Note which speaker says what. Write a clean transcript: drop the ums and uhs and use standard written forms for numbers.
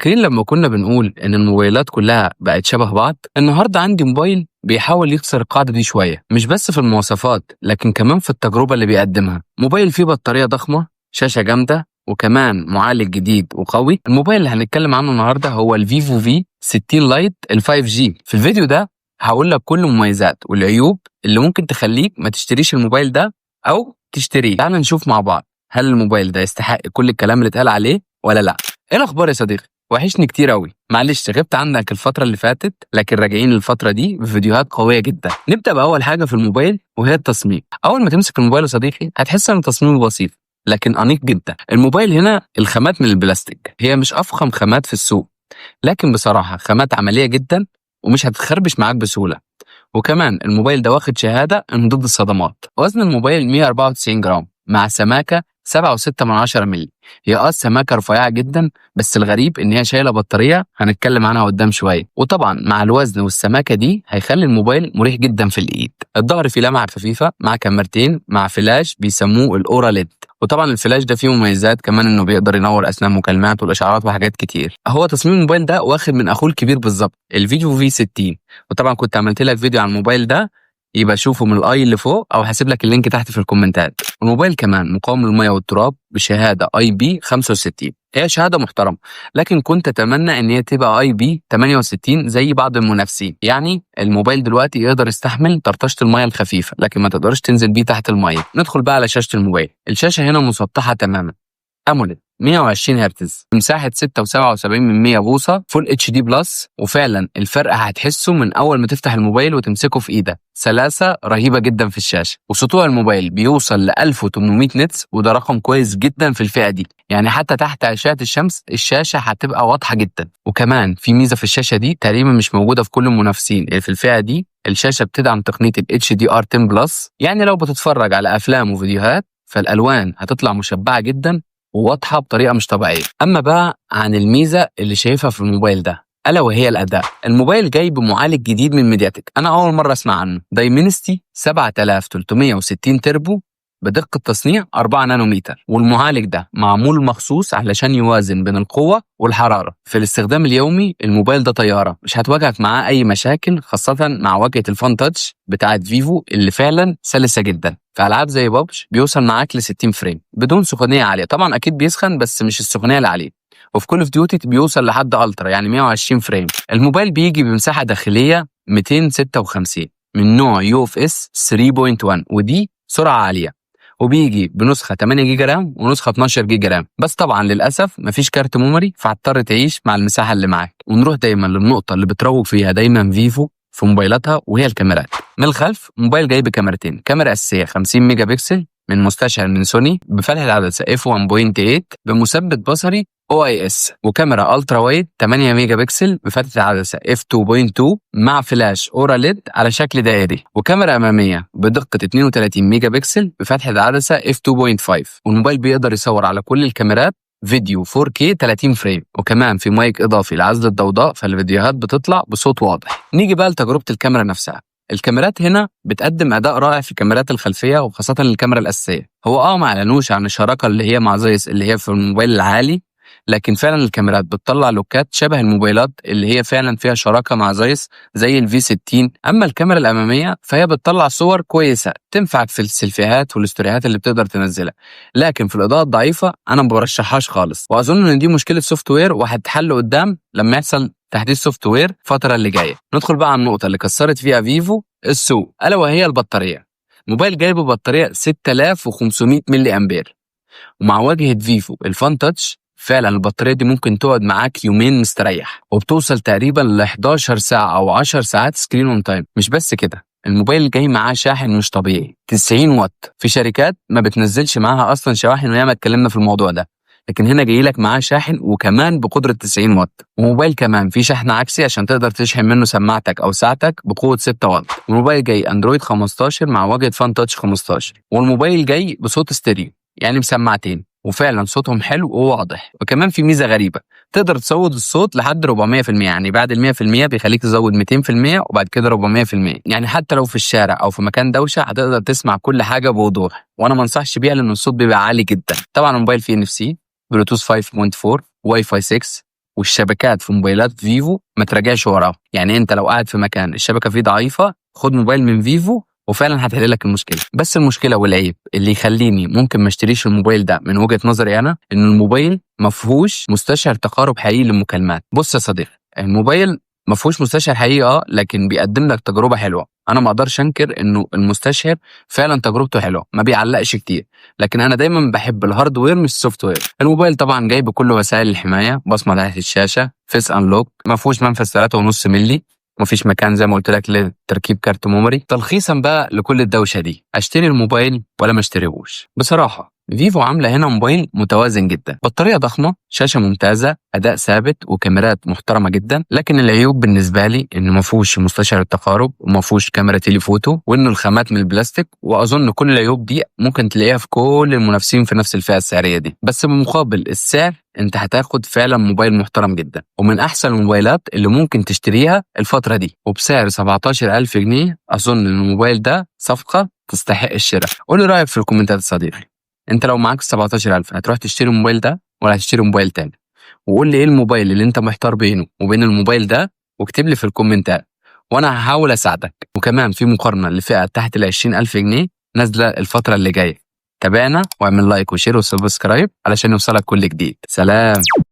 Speaker 1: فاكرين لما كنا بنقول إن الموبايلات كلها بقت شبه بعض؟ النهاردة عندي موبايل بيحاول يكسر القاعدة دي شوية، مش بس في المواصفات لكن كمان في التجربة اللي بيقدمها. موبايل فيه بطارية ضخمة، شاشة جامدة، وكمان معالج جديد وقوي. الموبايل اللي هنتكلم عنه النهاردة هو الفيفو في 60 لايت ال 5G. في الفيديو ده هقول لك كل المميزات والعيوب اللي ممكن تخليك ما تشتريش الموبايل ده أو تشتريه. تعال نشوف مع بعض هل الموبايل ده يستحق كل الكلام اللي اتقال عليه ولا لا. ايه الاخبار يا صديقي؟ وحشني كتير قوي. معلش غبت عنك الفتره اللي فاتت، لكن راجعين الفتره دي بفيديوهات قويه جدا. نبدا باول حاجه في الموبايل وهي التصميم. اول ما تمسك الموبايل يا صديقي هتحس ان تصميمه بسيط لكن انيق جدا. الموبايل هنا الخامات من البلاستيك، هي مش افخم خامات في السوق، لكن بصراحه خامات عمليه جدا ومش هتتخربش معاك بسهوله. وكمان الموبايل ده واخد شهاده ان ضد الصدمات. وزن الموبايل 194 جرام مع سماكه 7.6 مللي. هي السماكه رفيعه جدا، بس الغريب ان هي شايله بطاريه هنتكلم عنها قدام شويه. وطبعا مع الوزن والسماكه دي هيخلي الموبايل مريح جدا في الايد. الظهر فيه لمعه خفيفه مع كاميرتين مع فلاش بيسموه الاورا ليد. وطبعا الفلاش ده فيه مميزات كمان، انه بيقدر ينور اثناء المكالمات والاشعارات وحاجات كتير. هو تصميم الموبايل ده واخد من اخوه الكبير بالظبط، الفيفو في 60. وطبعا كنت عملت لك فيديو عن الموبايل ده، يبقى شوفه من الاي اللي فوق او هسيب لك اللينك تحت في الكومنتات. الموبايل كمان مقاوم للميه والتراب بشهاده اي بي 65. هي شهاده محترمه، لكن كنت اتمنى ان هي تبقى اي بي 68 زي بعض المنافسين. يعني الموبايل دلوقتي يقدر يستحمل طرطشه الميه الخفيفه، لكن ما تقدرش تنزل بيه تحت الميه. ندخل بقى على شاشه الموبايل. الشاشه هنا مسطحه تماما، اموليد 120 هرتز، مساحه 6.77 بوصه، فول اتش دي بلس. وفعلا الفرق هتحسه من اول ما تفتح الموبايل وتمسكه في ايدك. سلاسه رهيبه جدا في الشاشه، وسطوع الموبايل بيوصل ل 1800 نتس، وده رقم كويس جدا في الفئه دي. يعني حتى تحت اشعه الشمس الشاشه هتبقى واضحه جدا. وكمان في ميزه في الشاشه دي تقريبا مش موجوده في كل المنافسين اللي في الفئه دي، الشاشه بتدعم تقنيه ال HDR 10 بلس. يعني لو بتتفرج على افلام وفيديوهات فالالوان هتطلع مشبعه جدا وواضحه بطريقه مش طبيعيه. اما بقى عن الميزه اللي شايفها في الموبايل ده الا وهي الاداء. الموبايل جاي بمعالج جديد من ميدياتك، انا اول مره اسمع عنه، دايمنستي 7360 تربو بدقه تصنيع 4 نانومتر. والمعالج ده معمول مخصوص علشان يوازن بين القوه والحراره. في الاستخدام اليومي الموبايل ده طياره، مش هتواجهك معاه اي مشاكل، خاصه مع واجهه الفان تاتش بتاعه فيفو اللي فعلا سلسه جدا. في العاب زي بابج بيوصل معاك ل 60 فريم بدون سخونيه عاليه، طبعا اكيد بيسخن بس مش السخونيه العاليه. وفي كول اوف ديوتي بيوصل لحد الترا يعني 120 فريم. الموبايل بيجي بمساحه داخليه 256 من نوع يو اف اس 3.1، ودي سرعه عاليه. وبيجي بنسخه 8 جيجا رام ونسخه 12 جيجا رام، بس طبعا للاسف مفيش كارت ميموري، فهتضطر تعيش مع المساحه اللي معاك. ونروح دايما للنقطه اللي بتروج فيها دايما فيفو في موبايلاتها، وهي الكاميرات. من الخلف موبايل جاي بكاميرتين، كاميرا اساسيه 50 ميجا بكسل من مستشعر من سوني بفتح العدسه f1.8 بمثبت بصري OIS، وكاميرا الترا وايد 8 ميجا بكسل بفتح العدسه f2.2 مع فلاش اورا ليد على شكل دائري، وكاميرا اماميه بدقه 32 ميجا بكسل بفتح العدسه f2.5. والموبايل بيقدر يصور على كل الكاميرات فيديو 4K 30 فريم، وكمان في مايك اضافي لعزل الضوضاء، فالفيديوهات بتطلع بصوت واضح. نيجي بقى لتجربه الكاميرا نفسها. الكاميرات هنا بتقدم اداء رائع في الكاميرات الخلفيه وخاصه الكاميرا الاساسيه. هو ما اعلنوش عن الشراكه اللي هي مع زيس اللي هي في الموبايل العالي، لكن فعلا الكاميرات بتطلع لوكات شبه الموبايلات اللي هي فعلا فيها شراكه مع زيس زي الفي 60. اما الكاميرا الاماميه فهي بتطلع صور كويسه تنفعك في السيلفيهات والاستوريات اللي بتقدر تنزلها، لكن في الاضاءه الضعيفه انا ما برشحهاش خالص. واظن ان دي مشكله سوفت وير وهتتحل قدام لما يحصل تحديث سوفت وير الفتره اللي جايه. ندخل بقى على النقطه اللي كسرت فيها فيفو السوق الا وهي البطاريه. موبايل جايب بطاريه 6500 ملي امبير، ومع واجهه فيفو الفان تاتش فعلا البطاريه دي ممكن تقعد معاك يومين مستريح، وبتوصل تقريبا ل 11 ساعه او 10 ساعات سكرين اون تايم. مش بس كده، الموبايل جاي معاه شاحن مش طبيعي 90 واط. في شركات ما بتنزلش معاها اصلا شواحن، وياما اتكلمنا في الموضوع ده، لكن هنا جاي لك معاه شاحن وكمان بقدره 90 واط. وموبايل كمان في شحن عكسي عشان تقدر تشحن منه سماعتك او ساعتك بقوه 6 واط. والموبايل جاي اندرويد 15 مع واجهه فان تاتش 15. والموبايل جاي بصوت ستيريو يعني بسماعتين، وفعلا صوتهم حلو وواضح. وكمان في ميزه غريبه، تقدر تزود الصوت لحد 400%، يعني بعد ال 100% بيخليك تزود 200% وبعد كده 400%. يعني حتى لو في الشارع او في مكان دوشه هتقدر تسمع كل حاجه بوضوح. وانا ما انصحش بيها لان الصوت بيبقى عالي جدا. طبعا الموبايل فيه NFC، بلوتوث 5.4، واي فاي 6، والشبكات في موبايلات فيفو ما تراجعش وراها. يعني انت لو قاعد في مكان الشبكه فيه ضعيفه خد موبايل من فيفو وفعلا هتحل لك المشكله. بس المشكله والعيب اللي يخليني ممكن ما اشتريش الموبايل ده من وجهه نظري انا ان الموبايل ما فيهوش مستشعر تقارب حقيقي للمكالمات. بص يا صديقي، الموبايل ما فيهوش مستشعر حقيقي لكن بيقدم لك تجربه حلوه. انا ما اقدرش انكر انه المستشعر فعلا تجربته حلوه، ما بيعلقش كتير، لكن انا دايما بحب الهاردوير مش السوفت وير. الموبايل طبعا جاي بكل وسائل الحمايه، بصمه تحت الشاشه، فيس انلوك، ما فيهوش منفذ 3.5 مللي، مفيش مكان زي ما قلت لك لتركيب كارت ميموري. تلخيصا بقى لكل الدوشه دي، اشتري الموبايل ولا ما اشتريهوش؟ بصراحه فيفو عامله هنا موبايل متوازن جدا، بطاريه ضخمه، شاشه ممتازه، اداء ثابت، وكاميرات محترمه جدا. لكن العيوب بالنسبه لي انه ما فيهوش مستشعر التقارب وما فيهوش كاميرا تيليفوتو وانه الخامات من البلاستيك. واظن كل العيوب دي ممكن تلاقيها في كل المنافسين في نفس الفئه السعريه دي. بس بمقابل السعر انت هتاخد فعلا موبايل محترم جدا ومن احسن الموبايلات اللي ممكن تشتريها الفتره دي، وبسعر 17,000 جنيه. اظن ان الموبايل ده صفقه تستحق الشراء. قول لي رايك في الكومنتات يا صديقي، انت لو معاك 17,000 هتروح تشتري الموبايل ده ولا هتشتري موبايل تاني؟ وقول لي ايه الموبايل اللي انت محتار بينه وبين الموبايل ده، واكتب لي في الكومنتات وانا هحاول اساعدك. وكمان في مقارنه لفئه تحت ال 20,000 جنيه نازله الفتره اللي جايه. تابعنا واعمل لايك وشير وسبسكرايب علشان يوصلك كل جديد. سلام.